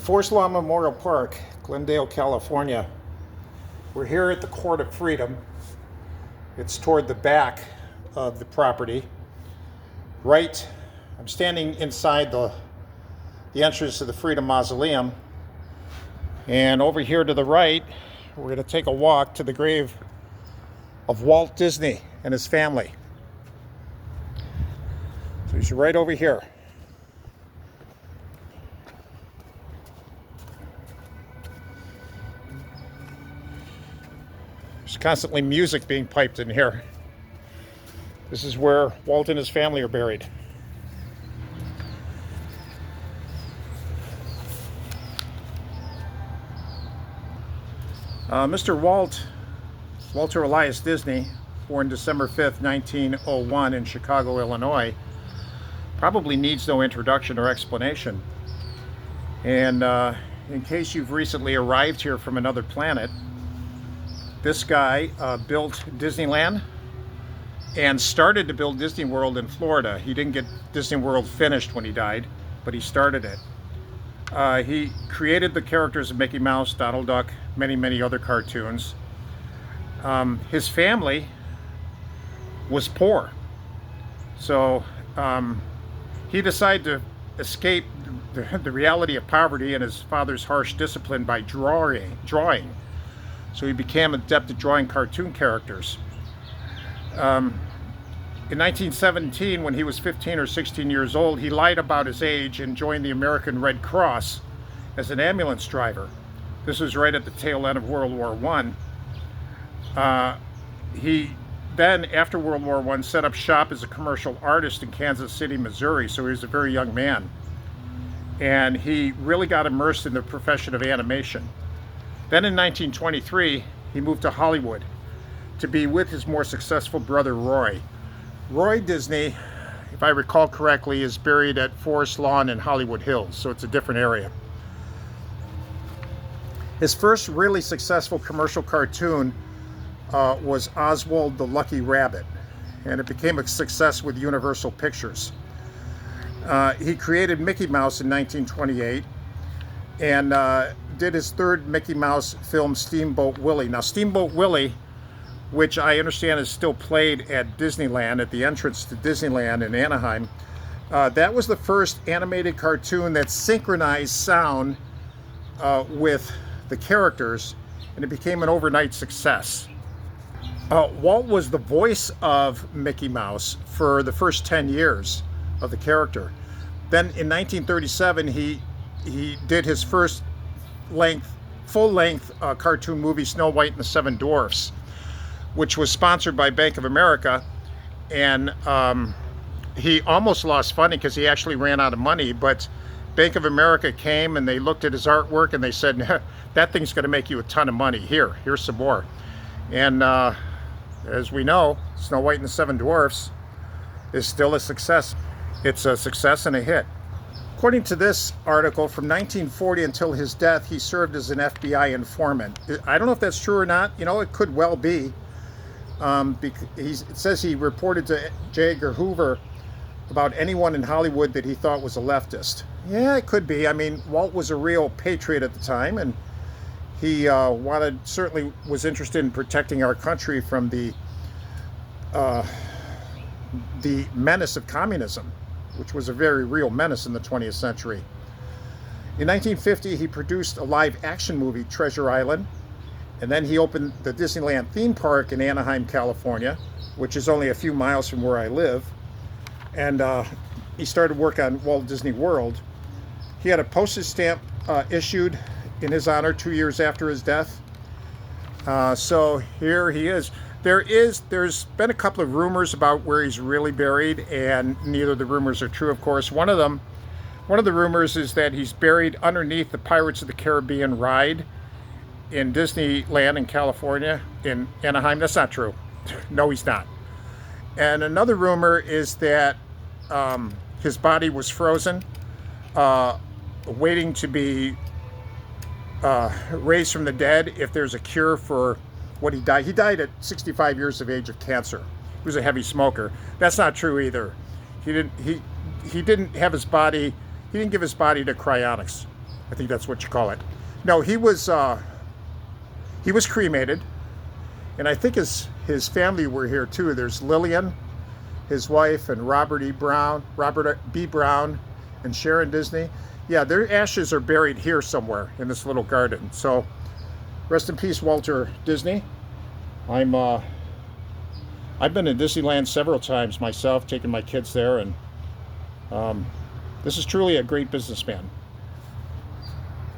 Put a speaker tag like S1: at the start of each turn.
S1: Forest Lawn Memorial Park, Glendale, California. We're here at the Court of Freedom. It's toward the back of the property. I'm standing inside the entrance to the Freedom Mausoleum. And over here to the right, we're going to take a walk to the grave of Walt Disney and his family. So he's right over here. There's constantly music being piped in here. This is where Walt and his family are buried. Mr. Walter Elias Disney, born December 5th, 1901 in Chicago, Illinois, probably needs no introduction or explanation. And in case you've recently arrived here from another planet, this guy built Disneyland and started to build Disney World in Florida. He didn't get Disney World finished when he died, but he started it. He created the characters of Mickey Mouse, Donald Duck, many other cartoons. His family was poor, so he decided to escape the reality of poverty and his father's harsh discipline by drawing. So he became adept at drawing cartoon characters. In 1917, when he was 15 or 16 years old, he lied about his age and joined the American Red Cross as an ambulance driver. This was right at the tail end of World War I. He then, after World War I, set up shop as a commercial artist in Kansas City, Missouri, so he was a very young man. And he really got immersed in the profession of animation. Then in 1923, he moved to Hollywood to be with his more successful brother, Roy. Roy Disney, if I recall correctly, is buried at Forest Lawn in Hollywood Hills, so it's a different area. His first really successful commercial cartoon was Oswald the Lucky Rabbit, and it became a success with Universal Pictures. He created Mickey Mouse in 1928 and did his third Mickey Mouse film, Steamboat Willie. Now, Steamboat Willie, which I understand is still played at Disneyland, at the entrance to Disneyland in Anaheim, that was the first animated cartoon that synchronized sound with the characters, and it became an overnight success. Walt was the voice of Mickey Mouse for the first 10 years of the character. Then in 1937, he did his first full-length cartoon movie, Snow White and the Seven Dwarfs, which was sponsored by Bank of America, and he almost lost funding because he actually ran out of money, but Bank of America came and they looked at his artwork and they said, that thing's going to make you a ton of money. Here's some more. And as we know, Snow White and the Seven Dwarfs is still a success. It's a success and a hit. According to this article, from 1940 until his death, he served as an FBI informant. I don't know if that's true or not. You know, it could well be. It says he reported to J. Edgar Hoover about anyone in Hollywood that he thought was a leftist. Yeah, it could be. I mean, Walt was a real patriot at the time, and he certainly was interested in protecting our country from the menace of communism, which was a very real menace in the 20th century. In 1950, he produced a live-action movie, Treasure Island, and then he opened the Disneyland theme park in Anaheim, California, which is only a few miles from where I live. And he started work on Walt Disney World. He had a postage stamp issued in his honor 2 years after his death. So here he is. There's been a couple of rumors about where he's really buried, and neither of the rumors are true, of course. One of the rumors is that he's buried underneath the Pirates of the Caribbean ride in Disneyland in California, in Anaheim. That's not true. No, he's not. And another rumor is that his body was frozen, waiting to be raised from the dead if there's a cure for what he died. He died at 65 years of age of cancer. He was a heavy smoker. That's not true either. He didn't give his body to cryonics. I think that's what you call it. No, he was cremated, and I think his family were here too. There's Lillian, his wife, and Robert B. Brown, and Sharon Disney. Yeah, their ashes are buried here somewhere in this little garden. So, rest in peace, Walter Disney. I've been to Disneyland several times myself, taking my kids there, and this is truly a great businessman.